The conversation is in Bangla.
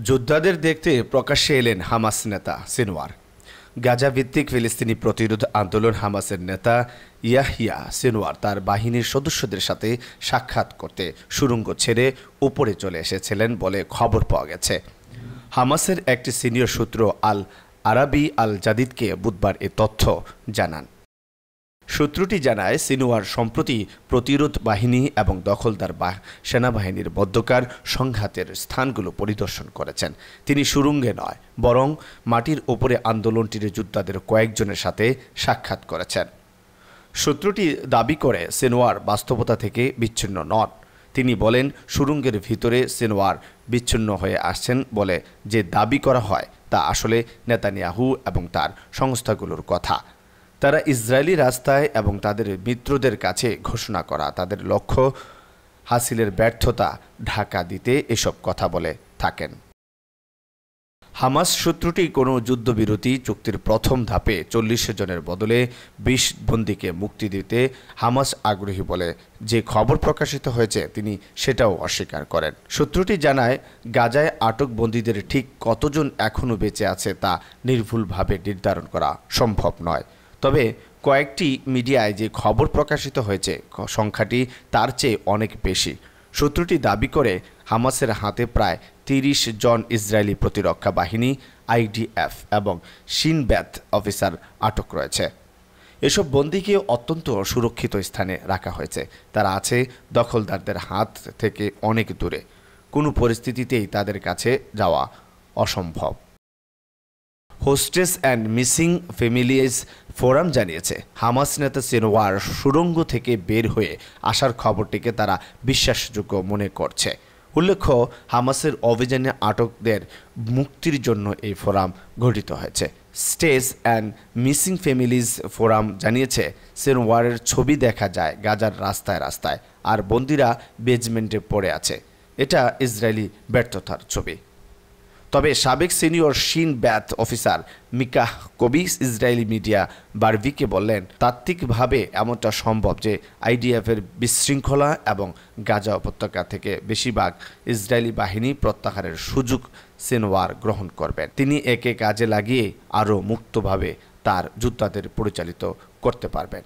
যোদ্ধাদের দেখতে প্রকাশ্যে এলেন হামাস নেতা সিনওয়ার। গাজা ভিত্তিক ফিলিস্তিনি প্রতিরোধ আন্দোলন হামাসের নেতা ইয়াহিয়া সিনওয়ার তার বাহিনীর সদস্যদের সাথে সাক্ষাৎ করতে সুড়ঙ্গ ছেড়ে উপরে চলে এসেছিলেন বলে খবর পাওয়া গেছে। হামাসের একটি সিনিয়র সূত্র আল আরাবি আল জাদিদকে বুধবার এ তথ্য জানান। সূত্রটি জানায়, সিনওয়ার সম্প্রতি প্রতিরোধ বাহিনী এবং দখলদার সেনাবাহিনীর মধ্যকার সংঘাতের স্থানগুলো পরিদর্শন করেছেন। তিনি সুড়ঙ্গে নয়, বরং মাটির ওপরে আন্দোলনটির যোদ্ধাদের কয়েকজনের সাথে সাক্ষাৎ করেছেন। সূত্রটি দাবি করে সিনওয়ার বাস্তবতা থেকে বিচ্ছিন্ন নন। তিনি বলেন, সুড়ঙ্গের ভিতরে সিনওয়ার বিচ্ছিন্ন হয়ে আসছেন বলে যে দাবি করা হয় তা আসলে নেতানিয়াহু এবং তার সংস্থাগুলোর কথা। তারা ইসরায়েলি রাস্তায় এবং তাদের মিত্রদের কাছে ঘোষণা করা তাদের লক্ষ্য হাসিলের ব্যর্থতা ঢাকা দিতে এসব কথা বলে থাকেন। হামাস সূত্রটি কোনো যুদ্ধবিরতি চুক্তির প্রথম ধাপে ৪০ জনের বদলে ২০ বন্দীকে মুক্তি দিতে হামাস আগ্রহী বলে যে খবর প্রকাশিত হয়েছে তিনি সেটাও অস্বীকার করেন। সূত্রটি জানায়, গাজায় আটক বন্দীদের ঠিক কতজন এখনও বেঁচে আছে তা নির্ভুলভাবে নির্ধারণ করা সম্ভব নয়। তবে কয়েকটি মিডিয়ায় যে খবর প্রকাশিত হয়েছে সংখ্যাটি তার চেয়ে অনেক বেশি। সূত্রটি দাবি করে, হামাসের হাতে প্রায় ৩০ জন ইসরায়েলি প্রতিরক্ষা বাহিনী আইডিএফ এবং শিন বেথ অফিসার আটক রয়েছে। এসব বন্দীকে অত্যন্ত সুরক্ষিত স্থানে রাখা হয়েছে। তারা আছে দখলদারদের হাত থেকে অনেক দূরে। কোনো পরিস্থিতিতেই তাদের কাছে যাওয়া অসম্ভব। Hostess and missing families forum জানিয়েছে, হামাস নেতা সিনওয়ার সুড়ঙ্গ থেকে বের হয়ে আসার খবরটিকে তারা বিশ্বাসযোগ্য মনে করছে। উল্লেখ্য, হামাসের অভিযানে আটকদের মুক্তির জন্য এই ফোরাম গঠিত হয়েছে। Stage and missing families forum জানিয়েছে, সিনওয়ারের ছবি দেখা যায় গাজার রাস্তায় রাস্তায়, আর বন্দীরা বেজমেন্টে পড়ে আছে। এটা ইসরায়েলি ব্যর্থতার ছবি। তবে সাবেক সিনিয়র শিন বেথ অফিসার মিকাহ কবিস ইসরায়েলি মিডিয়া বারভিকে বললেন, তাত্ত্বিকভাবে এমনটা সম্ভব যে আইডিএফের বিশৃঙ্খলা এবং গাজা উপত্যকা থেকে বেশিরভাগ ইসরায়েলি বাহিনী প্রত্যাহারের সুযোগ সিনওয়ার গ্রহণ করবেন। তিনি একে কাজে লাগিয়ে আরও মুক্তভাবে তার যোদ্ধাদের পরিচালিত করতে পারবেন।